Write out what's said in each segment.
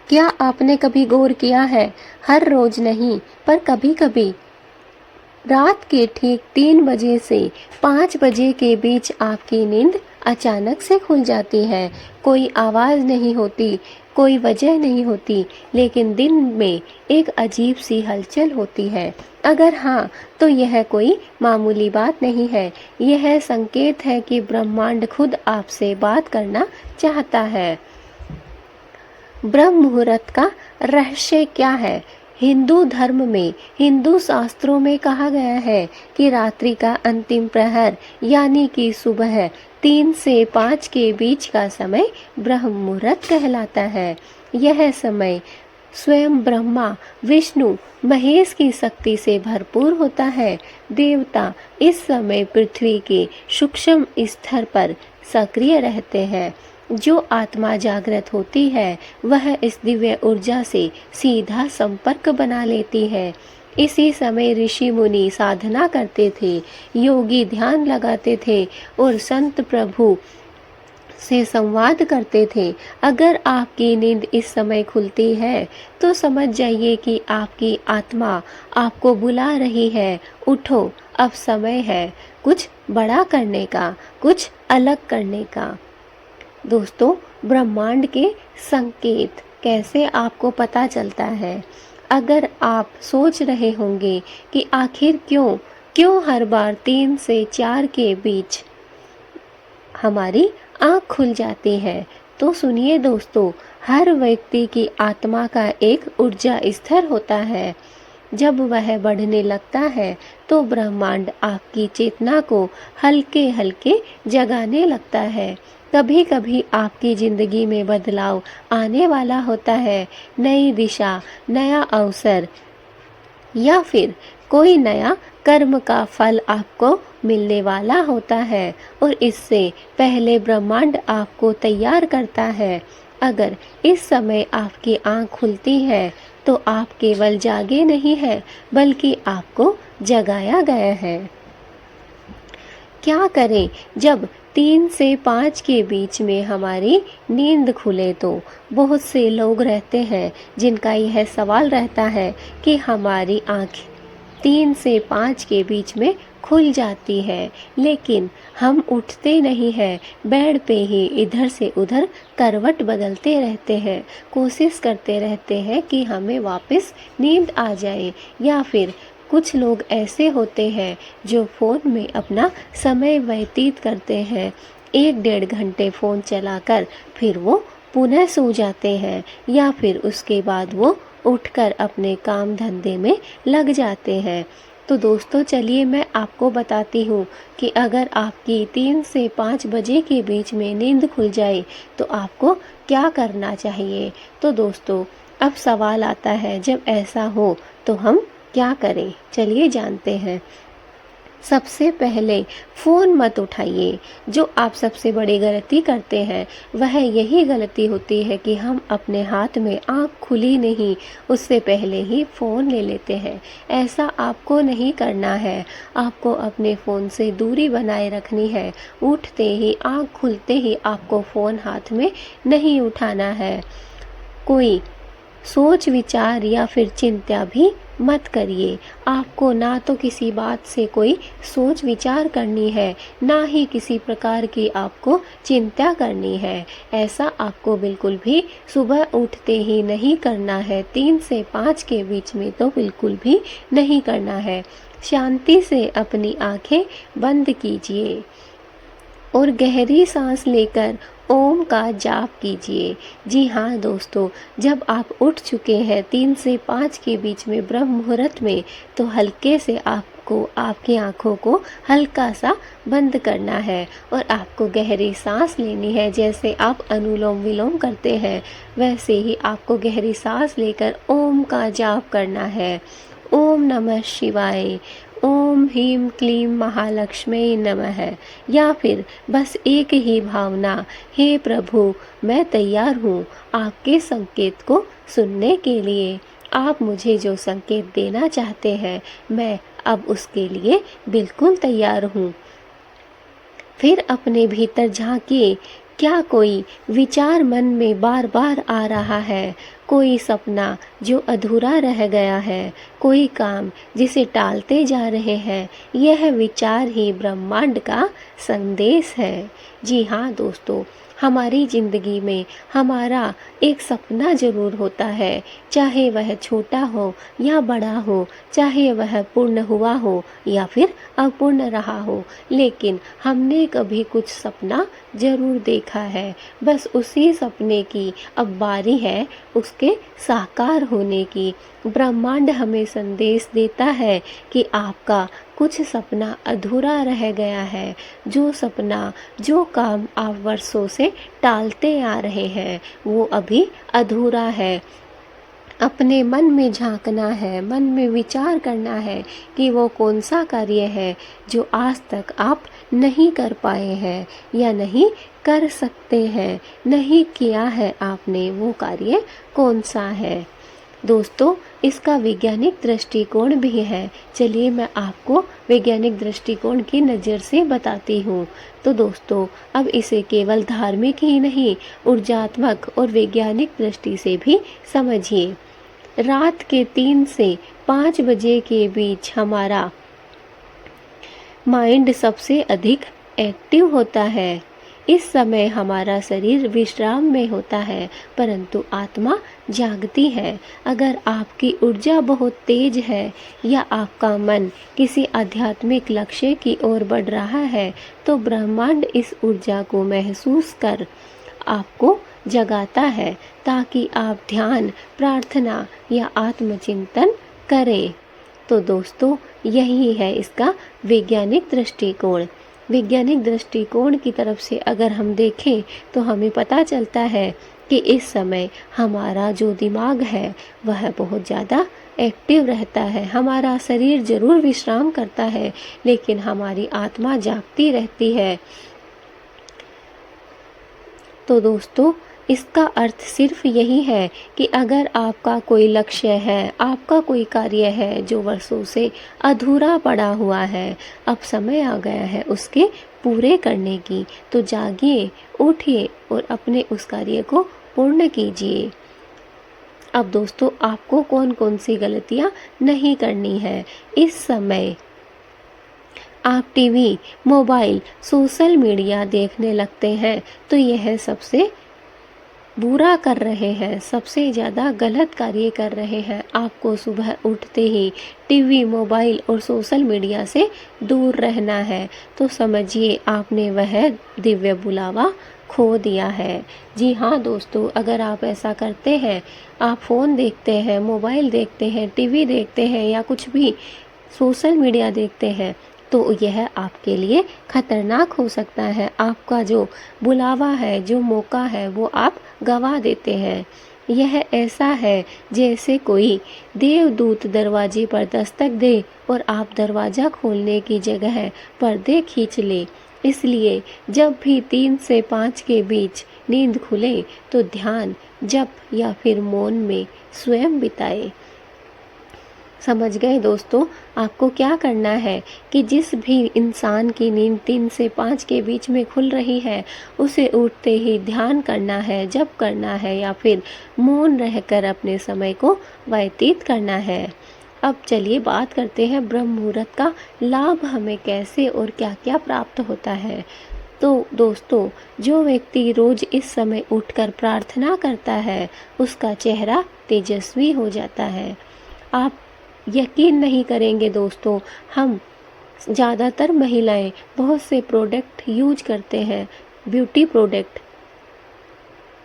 क्या आपने कभी गौर किया है, हर रोज नहीं पर कभी कभी रात के ठीक 3 बजे से 5 बजे के बीच आपकी नींद अचानक से खुल जाती है। कोई आवाज नहीं होती, कोई वजह नहीं होती, लेकिन दिन में एक अजीब सी हलचल होती है। अगर हाँ, तो यह कोई मामूली बात नहीं है। यह संकेत है कि ब्रह्मांड खुद आपसे बात करना चाहता है। ब्रह्म मुहूर्त का रहस्य क्या है? हिंदू धर्म में, हिंदू शास्त्रों में कहा गया है कि रात्रि का अंतिम प्रहर यानी कि सुबह 3 से 5 के बीच का समय ब्रह्म मुहूर्त कहलाता है। यह समय स्वयं ब्रह्मा, विष्णु, महेश की शक्ति से भरपूर होता है। देवता इस समय पृथ्वी के सूक्ष्म स्तर पर सक्रिय रहते हैं। जो आत्मा जागृत होती है वह इस दिव्य ऊर्जा से सीधा संपर्क बना लेती है। इसी समय ऋषि मुनि साधना करते थे, योगी ध्यान लगाते थे और संत प्रभु से संवाद करते थे। अगर आपकी नींद इस समय खुलती है तो समझ जाइए कि आपकी आत्मा आपको बुला रही है। उठो, अब समय है कुछ बड़ा करने का, कुछ अलग करने का। दोस्तों, ब्रह्मांड के संकेत कैसे आपको पता चलता है? अगर आप सोच रहे होंगे कि आखिर क्यों हर बार 3 से 4 के बीच हमारी आँख खुल जाती है, तो सुनिए दोस्तों, हर व्यक्ति की आत्मा का एक ऊर्जा स्तर होता है। जब वह बढ़ने लगता है तो ब्रह्मांड आपकी चेतना को हल्के हल्के जगाने लगता है। कभी कभी आपकी जिंदगी में बदलाव आने वाला होता है, नई दिशा, नया अवसर या फिर कोई नया कर्म का फल आपको मिलने वाला होता है और इससे पहले ब्रह्मांड आपको तैयार करता है। अगर इस समय आपकी आँख खुलती है तो आप केवल जागे नहीं हैं, बल्कि आपको जगाया गया है। क्या करें जब 3 से 5 के बीच में हमारी नींद खुले? तो बहुत से लोग रहते हैं जिनका यह सवाल रहता है कि हमारी आँख 3 से 5 के बीच में खुल जाती है, लेकिन हम उठते नहीं हैं, बेड पे ही इधर से उधर करवट बदलते रहते हैं, कोशिश करते रहते हैं कि हमें वापस नींद आ जाए। या फिर कुछ लोग ऐसे होते हैं जो फ़ोन में अपना समय व्यतीत करते हैं, 1-1.5 घंटे फ़ोन चलाकर फिर वो पुनः सो जाते हैं या फिर उसके बाद वो उठकर अपने काम धंधे में लग जाते हैं। तो दोस्तों, चलिए मैं आपको बताती हूँ कि अगर आपकी 3 से 5 बजे के बीच में नींद खुल जाए तो आपको क्या करना चाहिए। तो दोस्तों, अब सवाल आता है, जब ऐसा हो तो हम क्या करें? चलिए जानते हैं। सबसे पहले फ़ोन मत उठाइए। जो आप सबसे बड़ी गलती करते हैं वह यही गलती होती है कि हम अपने हाथ में आँख खुली नहीं उससे पहले ही फ़ोन ले लेते हैं। ऐसा आपको नहीं करना है। आपको अपने फ़ोन से दूरी बनाए रखनी है। उठते ही, आँख खुलते ही आपको फ़ोन हाथ में नहीं उठाना है। कोई सोच विचार या फिर चिंता भी मत करिए। आपको ना तो किसी बात से कोई सोच विचार करनी है, ना ही किसी प्रकार की आपको चिंता करनी है। ऐसा आपको बिल्कुल भी सुबह उठते ही नहीं करना है। 3 से 5 के बीच में तो बिल्कुल भी नहीं करना है। शांति से अपनी आंखें बंद कीजिए और गहरी सांस लेकर ओम का जाप कीजिए। जी हाँ दोस्तों, जब आप उठ चुके हैं 3 से 5 के बीच में ब्रह्म मुहूर्त में, तो हल्के से आपको आपकी आँखों को हल्का सा बंद करना है और आपको गहरी सांस लेनी है। जैसे आप अनुलोम विलोम करते हैं वैसे ही आपको गहरी सांस लेकर ओम का जाप करना है। ओम नमः शिवाय, ओम ह्रीं क्लीं महालक्ष्मी नमः। या फिर बस एक ही भावना, हे प्रभु मैं तैयार हूँ आपके संकेत को सुनने के लिए। आप मुझे जो संकेत देना चाहते हैं मैं अब उसके लिए बिल्कुल तैयार हूँ। फिर अपने भीतर झांकिए क्या कोई विचार मन में बार बार आ रहा है, कोई सपना जो अधूरा रह गया है, कोई काम जिसे टालते जा रहे हैं, यह विचार ही ब्रह्मांड का संदेश है। जी हाँ दोस्तों, हमारी ज़िंदगी में हमारा एक सपना ज़रूर होता है, चाहे वह छोटा हो या बड़ा हो, चाहे वह पूर्ण हुआ हो या फिर अपूर्ण रहा हो, लेकिन हमने कभी कुछ सपना ज़रूर देखा है। बस उसी सपने की अब बारी है उसके साकार होने की। ब्रह्मांड हमें संदेश देता है कि आपका कुछ सपना अधूरा रह गया है। जो सपना, जो काम आप वर्षों से टालते आ रहे हैं, वो अभी अधूरा है। अपने मन में झांकना है, मन में विचार करना है कि वो कौन सा कार्य है जो आज तक आप नहीं कर पाए हैं या नहीं कर सकते हैं, नहीं किया है आपने, वो कार्य कौन सा है। दोस्तों, इसका वैज्ञानिक दृष्टिकोण भी है। चलिए मैं आपको वैज्ञानिक दृष्टिकोण की नज़र से बताती हूँ। तो दोस्तों, अब इसे केवल धार्मिक ही नहीं, ऊर्जात्मक और वैज्ञानिक दृष्टि से भी समझिए। रात के 3 से 5 बजे के बीच हमारा माइंड सबसे अधिक एक्टिव होता है। इस समय हमारा शरीर विश्राम में होता है, परंतु आत्मा जागती है। अगर आपकी ऊर्जा बहुत तेज है या आपका मन किसी आध्यात्मिक लक्ष्य की ओर बढ़ रहा है, तो ब्रह्मांड इस ऊर्जा को महसूस कर आपको जगाता है ताकि आप ध्यान, प्रार्थना या आत्मचिंतन करें। तो दोस्तों, यही है इसका वैज्ञानिक दृष्टिकोण। वैज्ञानिक दृष्टिकोण की तरफ से अगर हम देखें तो हमें पता चलता है कि इस समय हमारा जो दिमाग है वह बहुत ज़्यादा एक्टिव रहता है। हमारा शरीर जरूर विश्राम करता है, लेकिन हमारी आत्मा जागती रहती है। तो दोस्तों, इसका अर्थ सिर्फ यही है कि अगर आपका कोई लक्ष्य है, आपका कोई कार्य है जो वर्षों से अधूरा पड़ा हुआ है, अब समय आ गया है उसके पूरे करने की, तो जागिए, उठिए और अपने उस कार्य को पूर्ण कीजिए। अब दोस्तों, आपको कौन कौन सी गलतियां नहीं करनी है। इस समय आप टीवी, मोबाइल, सोशल मीडिया देखने लगते हैं तो यह सबसे बुरा कर रहे हैं, सबसे ज़्यादा गलत कार्य कर रहे हैं। आपको सुबह उठते ही टीवी, मोबाइल और सोशल मीडिया से दूर रहना है। तो समझिए आपने वह दिव्य बुलावा खो दिया है। जी हाँ दोस्तों, अगर आप ऐसा करते हैं, आप फ़ोन देखते हैं, मोबाइल देखते हैं, टीवी देखते हैं या कुछ भी सोशल मीडिया देखते हैं, तो यह आपके लिए खतरनाक हो सकता है। आपका जो बुलावा है, जो मौका है, वो आप गवा देते हैं। यह ऐसा है जैसे कोई देवदूत दरवाजे पर दस्तक दे और आप दरवाज़ा खोलने की जगह पर्दे खींच ले। इसलिए जब भी 3 से 5 के बीच नींद खुले तो ध्यान, जप या फिर मौन में स्वयं बिताए। समझ गए दोस्तों, आपको क्या करना है कि जिस भी इंसान की नींद 3 से 5 के बीच में खुल रही है, उसे उठते ही ध्यान करना है, जप करना है या फिर मौन रहकर अपने समय को व्यतीत करना है। अब चलिए बात करते हैं ब्रह्म मुहूर्त का लाभ हमें कैसे और क्या क्या प्राप्त होता है। तो दोस्तों, जो व्यक्ति रोज इस समय उठकर प्रार्थना करता है, उसका चेहरा तेजस्वी हो जाता है। आप यकीन नहीं करेंगे दोस्तों, हम ज़्यादातर महिलाएं बहुत से प्रोडक्ट यूज करते हैं, ब्यूटी प्रोडक्ट,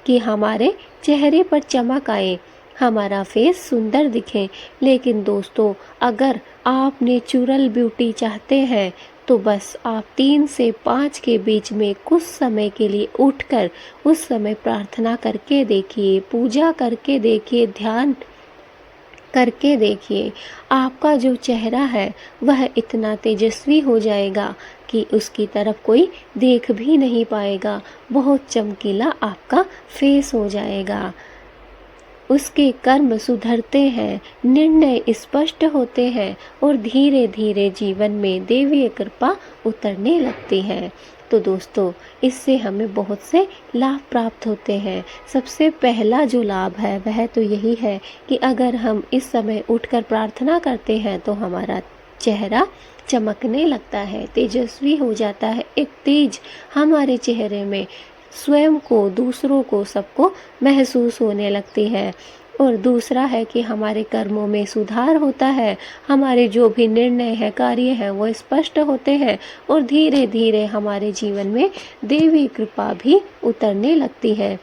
कि हमारे चेहरे पर चमक आए, हमारा फेस सुंदर दिखे। लेकिन दोस्तों, अगर आप नेचुरल ब्यूटी चाहते हैं तो बस आप 3 से 5 के बीच में कुछ समय के लिए उठकर उस समय प्रार्थना करके देखिए, पूजा करके देखिए, ध्यान करके देखिए। आपका जो चेहरा है वह इतना तेजस्वी हो जाएगा कि उसकी तरफ कोई देख भी नहीं पाएगा। बहुत चमकीला आपका फेस हो जाएगा। उसके कर्म सुधरते हैं, निर्णय स्पष्ट होते हैं और धीरे धीरे जीवन में देवीय कृपा उतरने लगती है। तो दोस्तों, इससे हमें बहुत से लाभ प्राप्त होते हैं। सबसे पहला जो लाभ है वह तो यही है कि अगर हम इस समय उठकर प्रार्थना करते हैं तो हमारा चेहरा चमकने लगता है, तेजस्वी हो जाता है। एक तेज हमारे चेहरे में स्वयं को, दूसरों को, सबको महसूस होने लगती है। और दूसरा है कि हमारे कर्मों में सुधार होता है, हमारे जो भी निर्णय है, कार्य हैं, वो स्पष्ट होते हैं और धीरे धीरे हमारे जीवन में देवी कृपा भी उतरने लगती है।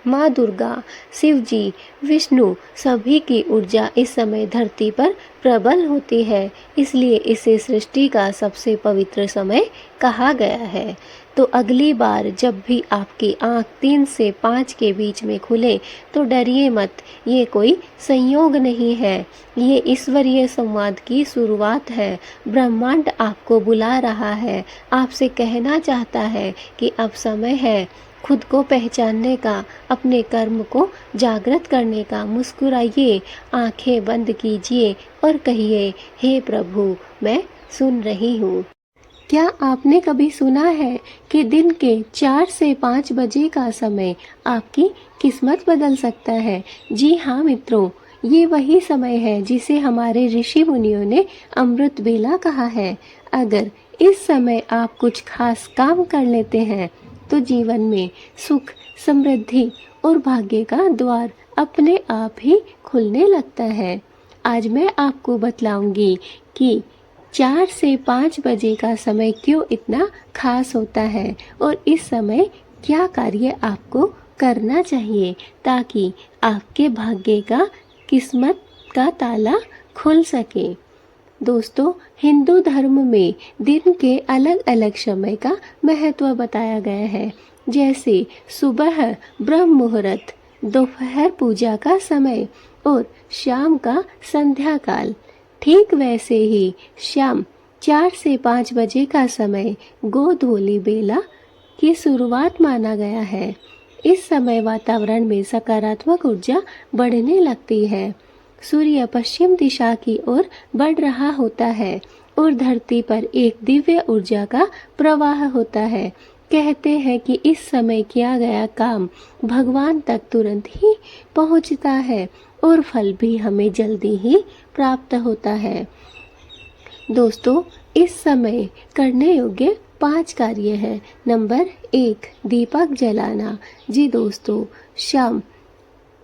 माँ दुर्गा, शिव जी, विष्णु सभी की ऊर्जा इस समय धरती पर प्रबल होती है, इसलिए इसे सृष्टि का सबसे पवित्र समय कहा गया है। तो अगली बार जब भी आपकी आँख 3 से 5 के बीच में खुले तो डरिए मत, ये कोई संयोग नहीं है, ये ईश्वरीय संवाद की शुरुआत है। ब्रह्मांड आपको बुला रहा है, आपसे कहना चाहता है कि अब समय है खुद को पहचानने का, अपने कर्म को जागृत करने का। मुस्कुराइए, आंखें बंद कीजिए और कहिए, हे प्रभु, मैं सुन रही हूँ। क्या आपने कभी सुना है कि दिन के 4 से 5 बजे का समय आपकी किस्मत बदल सकता है? जी हाँ मित्रों, ये वही समय है जिसे हमारे ऋषि मुनियों ने अमृत बेला कहा है। अगर इस समय आप कुछ खास काम कर लेते हैं तो जीवन में सुख, समृद्धि और भाग्य का द्वार अपने आप ही खुलने लगता है। आज मैं आपको बतलाऊंगी कि 4 से 5 बजे का समय क्यों इतना खास होता है और इस समय क्या कार्य आपको करना चाहिए ताकि आपके भाग्य का, किस्मत का ताला खुल सके। दोस्तों, हिंदू धर्म में दिन के अलग अलग समय का महत्व बताया गया है, जैसे सुबह ब्रह्म मुहूर्त, दोपहर पूजा का समय और शाम का संध्या काल। ठीक वैसे ही शाम 4 से 5 बजे का समय गोधूली बेला की शुरुआत माना गया है। इस समय वातावरण में सकारात्मक ऊर्जा बढ़ने लगती है। सूर्य पश्चिम दिशा की ओर बढ़ रहा होता है और धरती पर एक दिव्य ऊर्जा का प्रवाह होता है। कहते हैं कि इस समय किया गया काम भगवान तक तुरंत ही पहुंचता है और फल भी हमें जल्दी ही प्राप्त होता है। दोस्तों, इस समय करने योग्य 5 कार्य हैं। नंबर 1, दीपक जलाना। जी दोस्तों, शाम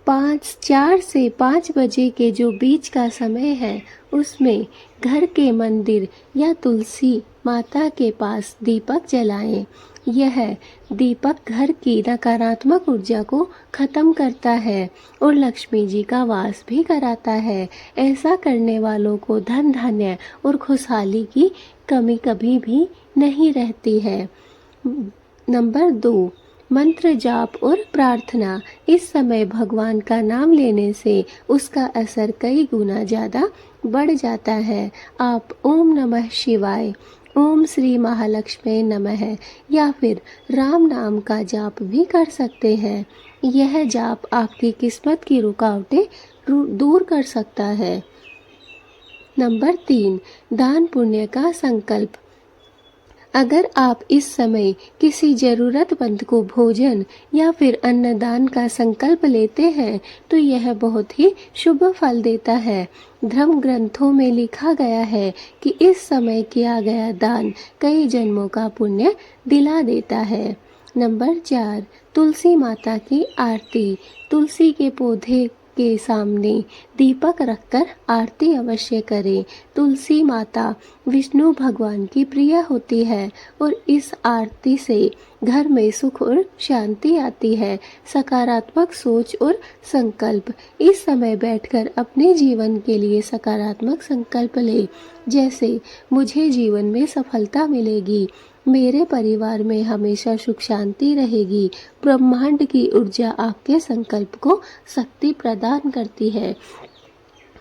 4 से 5 बजे के जो बीच का समय है उसमें घर के मंदिर या तुलसी माता के पास दीपक जलाएं। यह दीपक घर की नकारात्मक ऊर्जा को खत्म करता है और लक्ष्मी जी का वास भी कराता है। ऐसा करने वालों को धन धान्य और खुशहाली की कमी कभी भी नहीं रहती है। नंबर 2, मंत्र जाप और प्रार्थना। इस समय भगवान का नाम लेने से उसका असर कई गुना ज़्यादा बढ़ जाता है। आप ओम नमः शिवाय, ओम श्री महालक्ष्मी नमः या फिर राम नाम का जाप भी कर सकते हैं। यह जाप आपकी किस्मत की रुकावटें दूर कर सकता है। नंबर 3, दान पुण्य का संकल्प। अगर आप इस समय किसी जरूरतमंद को भोजन या फिर अन्नदान का संकल्प लेते हैं तो यह बहुत ही शुभ फल देता है। धर्म ग्रंथों में लिखा गया है कि इस समय किया गया दान कई जन्मों का पुण्य दिला देता है। नंबर 4, तुलसी माता की आरती। तुलसी के पौधे के सामने दीपक रखकर आरती अवश्य करें। तुलसी माता विष्णु भगवान की प्रिय होती है और इस आरती से घर में सुख और शांति आती है। सकारात्मक सोच और संकल्प। इस समय बैठकर अपने जीवन के लिए सकारात्मक संकल्प लें, जैसे मुझे जीवन में सफलता मिलेगी, मेरे परिवार में हमेशा सुख शांति रहेगी। ब्रह्मांड की ऊर्जा आपके संकल्प को शक्ति प्रदान करती है।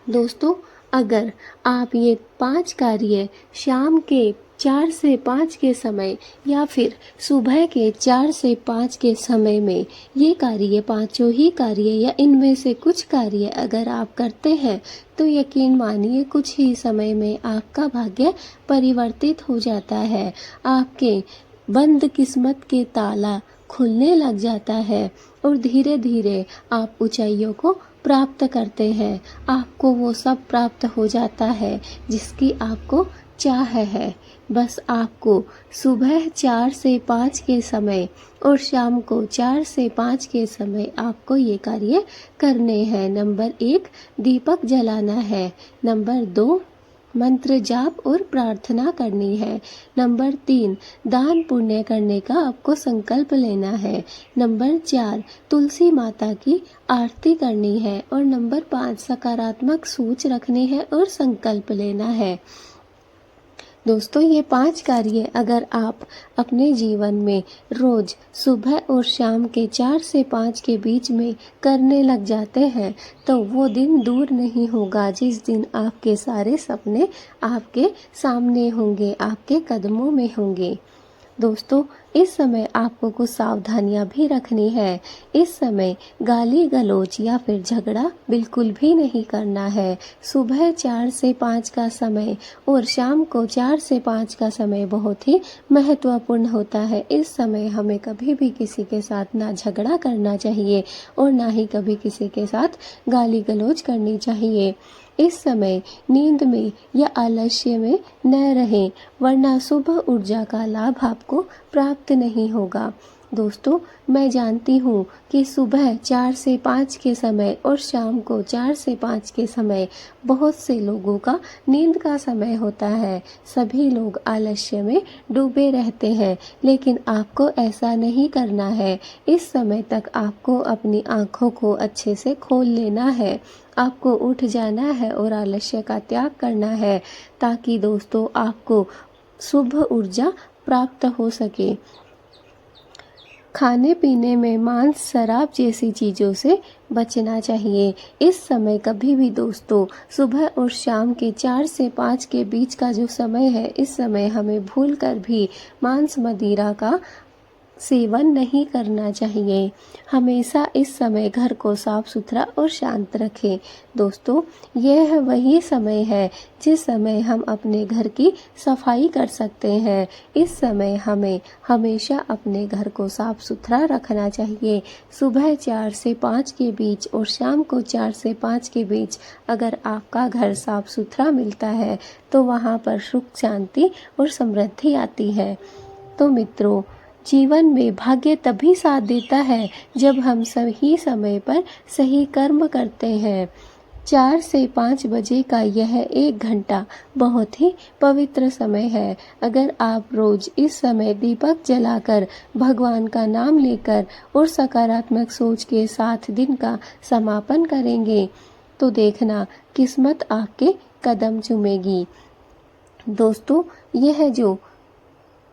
दोस्तों, अगर आप ये 5 कार्य शाम के 4 से 5 के समय या फिर सुबह के 4 से 5 के समय में ये कार्य, पांचों ही कार्य या इनमें से कुछ कार्य अगर आप करते हैं तो यकीन मानिए कुछ ही समय में आपका भाग्य परिवर्तित हो जाता है। आपके बंद किस्मत के ताला खुलने लग जाता है और धीरे धीरे आप ऊंचाइयों को प्राप्त करते हैं। आपको वो सब प्राप्त हो जाता है जिसकी आपको चाह है। बस आपको सुबह 4 से 5 के समय और शाम को 4 से 5 के समय आपको ये कार्य करने हैं। नंबर 1 दीपक जलाना है। नंबर 2 मंत्र जाप और प्रार्थना करनी है। नंबर 3 दान पुण्य करने का आपको संकल्प लेना है। नंबर 4 तुलसी माता की आरती करनी है। और नंबर 5 सकारात्मक सोच रखनी है और संकल्प लेना है। दोस्तों, ये 5 कार्य अगर आप अपने जीवन में रोज सुबह और शाम के 4 से 5 के बीच में करने लग जाते हैं तो वो दिन दूर नहीं होगा जिस दिन आपके सारे सपने आपके सामने होंगे, आपके कदमों में होंगे। दोस्तों, इस समय आपको कुछ सावधानियां भी रखनी है। इस समय गाली गलौज या फिर झगड़ा बिल्कुल भी नहीं करना है। सुबह 4 से 5 का समय और शाम को 4 से 5 का समय बहुत ही महत्वपूर्ण होता है। इस समय हमें कभी भी किसी के साथ ना झगड़ा करना चाहिए और ना ही कभी किसी के साथ गाली गलौज करनी चाहिए। इस समय नींद में या आलस्य में न रहें, वरना शुभ ऊर्जा का लाभ आपको प्राप्त नहीं होगा। दोस्तों, मैं जानती हूँ कि सुबह 4 से 5 के समय और शाम को 4 से 5 के समय बहुत से लोगों का नींद का समय होता है। सभी लोग आलस्य में डूबे रहते हैं, लेकिन आपको ऐसा नहीं करना है। इस समय तक आपको अपनी आँखों को अच्छे से खोल लेना है। आपको उठ जाना है और आलस्य का त्याग करना है ताकि दोस्तों आपको शुभ ऊर्जा प्राप्त हो सके। खाने पीने में मांस, शराब जैसी चीज़ों से बचना चाहिए। इस समय कभी भी दोस्तों सुबह और शाम के 4 से 5 के बीच का जो समय है, इस समय हमें भूलकर भी मांस मदिरा का सेवन नहीं करना चाहिए। हमेशा इस समय घर को साफ सुथरा और शांत रखें। दोस्तों, यह वही समय है जिस समय हम अपने घर की सफाई कर सकते हैं। इस समय हमें हमेशा अपने घर को साफ सुथरा रखना चाहिए। सुबह 4 से 5 के बीच और शाम को 4 से 5 के बीच अगर आपका घर साफ सुथरा मिलता है तो वहाँ पर सुख, शांति और समृद्धि आती है। तो मित्रों, जीवन में भाग्य तभी साथ देता है जब हम सही समय पर सही कर्म करते हैं। 4 से 5 बजे का यह 1 घंटा बहुत ही पवित्र समय है। अगर आप रोज इस समय दीपक जलाकर, भगवान का नाम लेकर और सकारात्मक सोच के साथ दिन का समापन करेंगे तो देखना किस्मत आपके कदम चूमेगी। दोस्तों, यह जो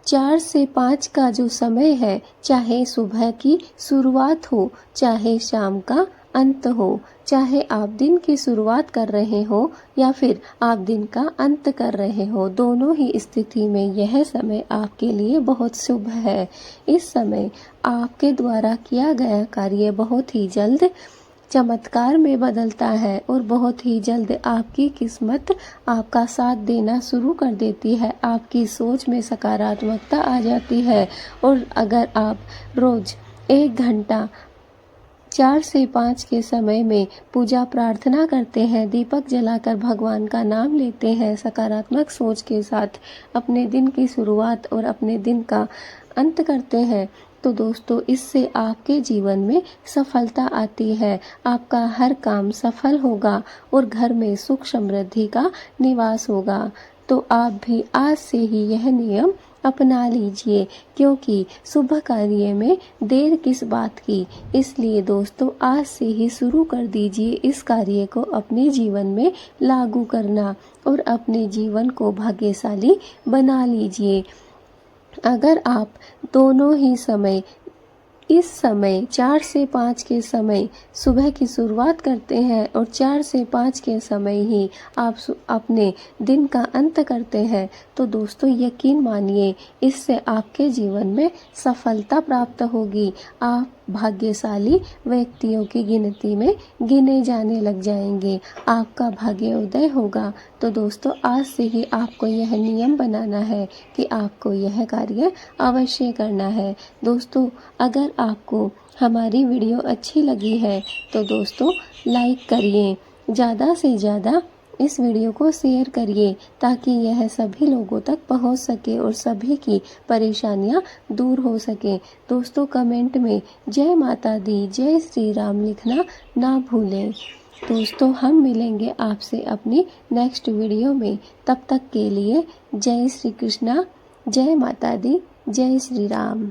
4 से 5 का जो समय है, चाहे सुबह की शुरुआत हो, चाहे शाम का अंत हो, चाहे आप दिन की शुरुआत कर रहे हो या फिर आप दिन का अंत कर रहे हो, दोनों ही स्थिति में यह समय आपके लिए बहुत शुभ है। इस समय आपके द्वारा किया गया कार्य बहुत ही जल्द चमत्कार में बदलता है और बहुत ही जल्द आपकी किस्मत आपका साथ देना शुरू कर देती है। आपकी सोच में सकारात्मकता आ जाती है और अगर आप रोज 1 घंटा 4 से 5 के समय में पूजा प्रार्थना करते हैं, दीपक जलाकर भगवान का नाम लेते हैं, सकारात्मक सोच के साथ अपने दिन की शुरुआत और अपने दिन का अंत करते हैं, तो दोस्तों इससे आपके जीवन में सफलता आती है। आपका हर काम सफल होगा और घर में सुख समृद्धि का निवास होगा। तो आप भी आज से ही यह नियम अपना लीजिए, क्योंकि शुभ कार्य में देर किस बात की। इसलिए दोस्तों आज से ही शुरू कर दीजिए इस कार्य को अपने जीवन में लागू करना और अपने जीवन को भाग्यशाली बना लीजिए। अगर आप दोनों ही समय इस समय 4 से 5 के समय सुबह की शुरुआत करते हैं और 4 से 5 के समय ही आप अपने दिन का अंत करते हैं, तो दोस्तों यकीन मानिए इससे आपके जीवन में सफलता प्राप्त होगी। आप भाग्यशाली व्यक्तियों की गिनती में गिने जाने लग जाएंगे। आपका भाग्य उदय होगा। तो दोस्तों आज से ही आपको यह नियम बनाना है कि आपको यह कार्य अवश्य करना है। दोस्तों अगर आपको हमारी वीडियो अच्छी लगी है तो दोस्तों लाइक करिए, ज़्यादा से ज़्यादा इस वीडियो को शेयर करिए ताकि यह सभी लोगों तक पहुंच सके और सभी की परेशानियां दूर हो सके। दोस्तों कमेंट में जय माता दी, जय श्री राम लिखना ना भूलें। दोस्तों हम मिलेंगे आपसे अपनी नेक्स्ट वीडियो में। तब तक के लिए जय श्री कृष्णा, जय माता दी, जय श्री राम।